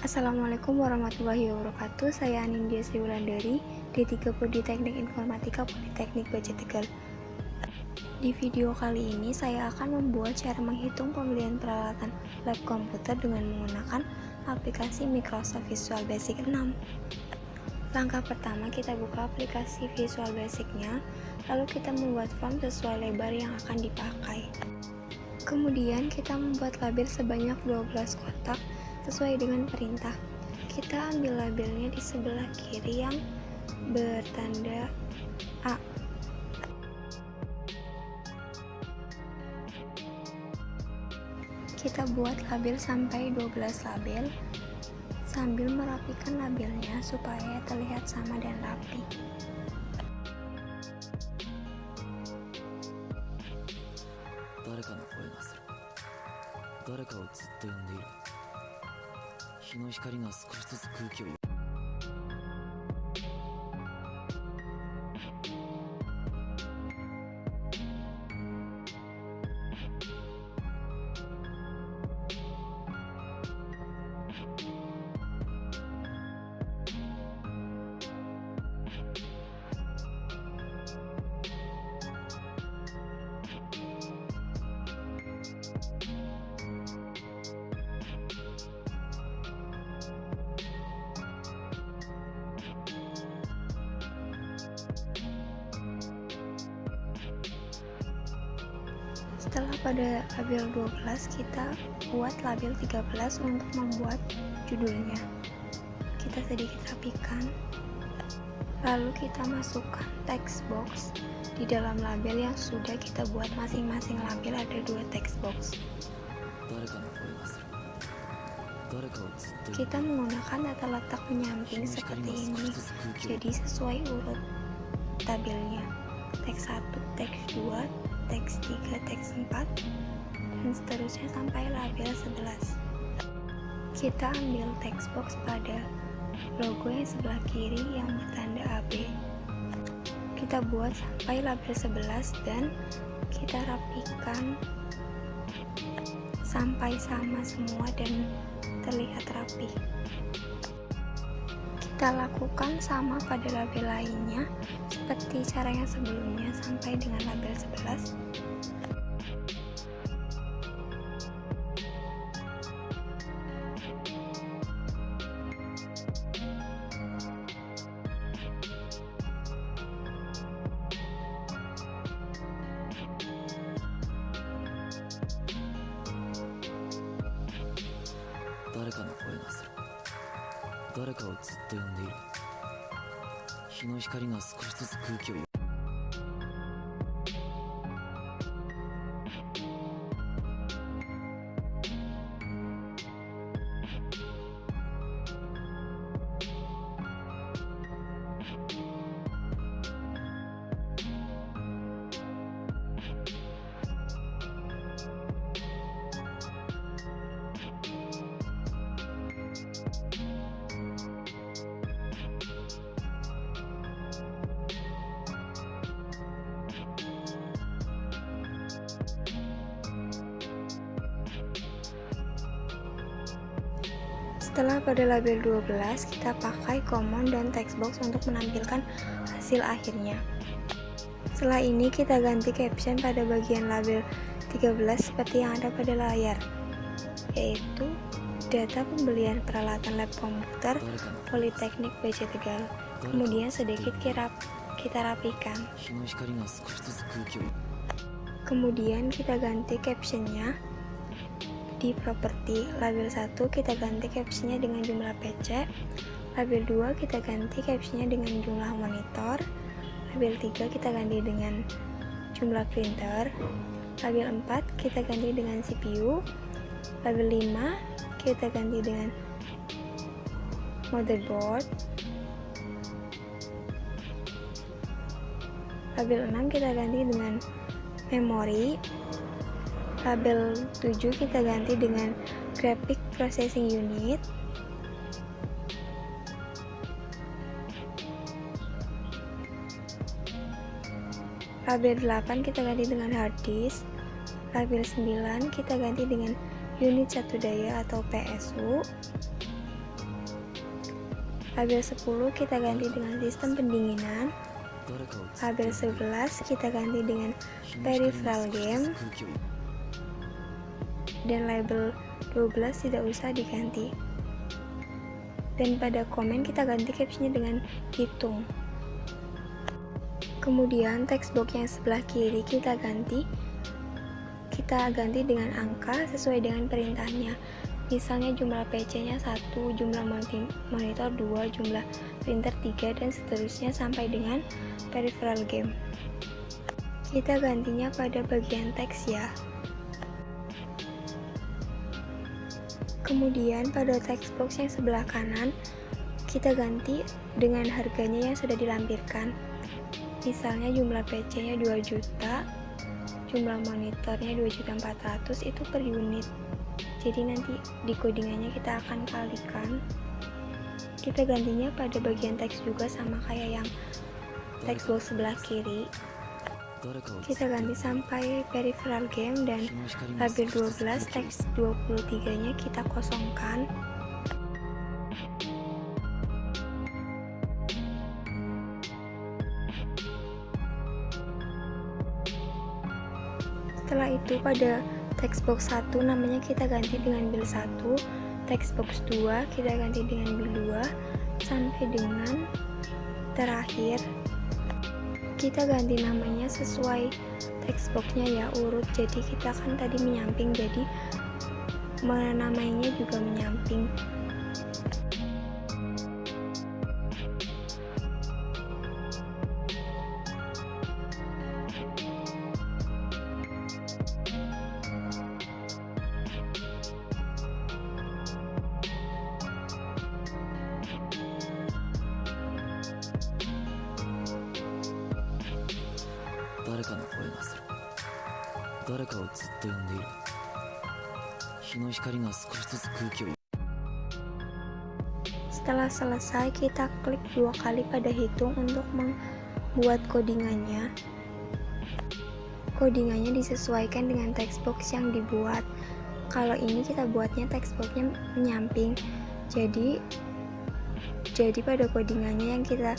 Assalamualaikum warahmatullahi wabarakatuh. Saya Anindya Sri Wulandari, D3 Prodi Teknik Informatika Politeknik Baja Tegal. Di video kali ini saya akan membuat cara menghitung pembelian peralatan lab komputer dengan menggunakan aplikasi Microsoft Visual Basic 6. Langkah pertama, kita buka aplikasi Visual Basic-nya, lalu kita membuat form sesuai lebar yang akan dipakai. Kemudian kita membuat label sebanyak 12 kotak sesuai dengan perintah. Kita ambil labelnya di sebelah kiri yang bertanda A. Kita buat label sampai 12 label sambil merapikan labelnya supaya terlihat sama dan rapi. Setelah pada label 12, kita buat label 13 untuk membuat judulnya. Kita sedikit rapikan, lalu kita masukkan text box di dalam label yang sudah kita buat. Masing-masing label ada 2 text box. Kita menggunakan tata letak penyamping seperti ini, jadi sesuai urut tabelnya. Teks 1, teks 2, teks 3, teks 4, dan seterusnya sampai label 11. Kita ambil text box pada logo yang sebelah kiri yang bertanda AB. Kita buat sampai label 11 dan kita rapikan sampai sama semua dan terlihat rapi. Kita lakukan sama pada label lainnya seperti cara yang sebelumnya sampai dengan label 11. Setelah pada label 12, kita pakai command dan text box untuk menampilkan hasil akhirnya. Setelah ini kita ganti caption pada bagian label 13 seperti yang ada pada layar, yaitu data pembelian peralatan lab komputer Politeknik Baja Tegal. Kemudian sedikit kita rapikan. Kemudian kita ganti captionnya. Di properti label 1 kita ganti captionnya dengan jumlah PC, label 2 kita ganti captionnya dengan jumlah monitor, label 3 kita ganti dengan jumlah printer, label 4 kita ganti dengan CPU, label 5 kita ganti dengan motherboard, label 6 kita ganti dengan memori, label 7 kita ganti dengan graphic processing unit, label 8 kita ganti dengan hard disk, label 9 kita ganti dengan unit satu daya atau PSU, Label 10 kita ganti dengan sistem pendinginan. Label 11 kita ganti dengan peripheral game. Dan label 12 tidak usah diganti. Dan pada komen kita ganti captionnya dengan hitung. Kemudian textbox yang sebelah kiri kita ganti dengan angka sesuai dengan perintahnya. Misalnya jumlah PC-nya 1, jumlah monitor 2, jumlah printer 3, dan seterusnya sampai dengan peripheral game. Kita gantinya pada bagian teks ya. Kemudian pada textbox yang sebelah kanan kita ganti dengan harganya yang sudah dilampirkan. Misalnya jumlah PC-nya 2 juta, jumlah monitornya 2.400.000 itu per unit. Jadi nanti di codingannya kita akan kalikan. Kita gantinya pada bagian teks juga sama kayak yang textbox sebelah kiri. Kita ganti sampai peripheral game dan label 12 teks 23 nya kita kosongkan. Setelah itu pada textbox 1 namanya kita ganti dengan bil 1, textbox 2 kita ganti dengan bil 2, sampai dengan terakhir kita ganti namanya sesuai textboxnya ya, urut. Jadi kita kan tadi menyamping, jadi menamainya juga menyamping. Setelah selesai, kita klik 2 kali pada hitung untuk membuat codingannya. Codingannya disesuaikan dengan textbox yang dibuat. Kalau ini kita buatnya textboxnya menyamping, jadi pada codingannya yang kita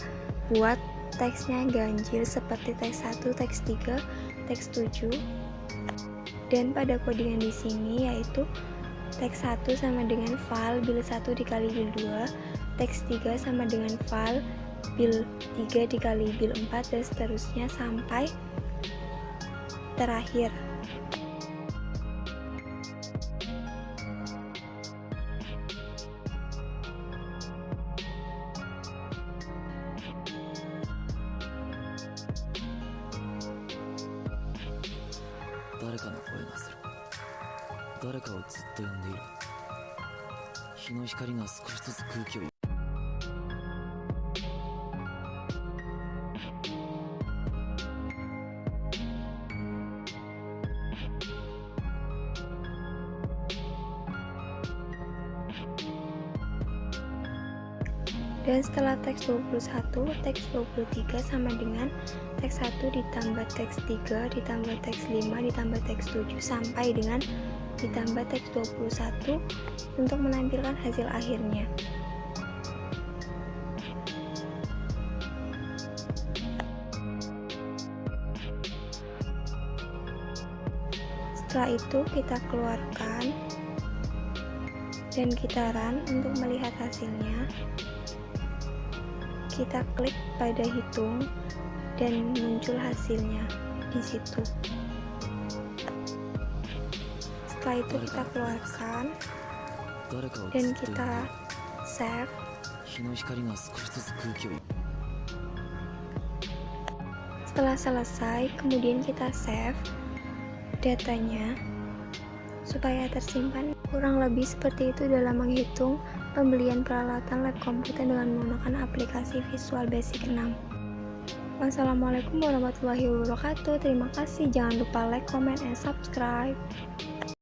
buat teksnya ganjil seperti teks 1, teks 3, teks 7. Dan pada codingan di sini yaitu teks 1 sama dengan val bil 1 dikali bil 2, teks 3 sama dengan val bil 3 dikali bil 4, dan seterusnya sampai terakhir. Dan setelah teks 21, teks 23 sama dengan teks 1 ditambah teks 3 ditambah teks 5 ditambah teks 7 sampai dengan ditambah teks 21 untuk menampilkan hasil akhirnya. Setelah itu kita keluarkan dan kita run untuk melihat hasilnya. Kita klik pada hitung dan muncul hasilnya di situ. Setelah itu kita keluarkan dan kita save. Setelah selesai, kemudian kita save datanya supaya tersimpan. Kurang lebih seperti itu dalam menghitung pembelian peralatan lab komputer dengan menggunakan aplikasi Visual Basic 6. Wassalamualaikum warahmatullahi wabarakatuh. Terima kasih. Jangan lupa like, comment, and subscribe.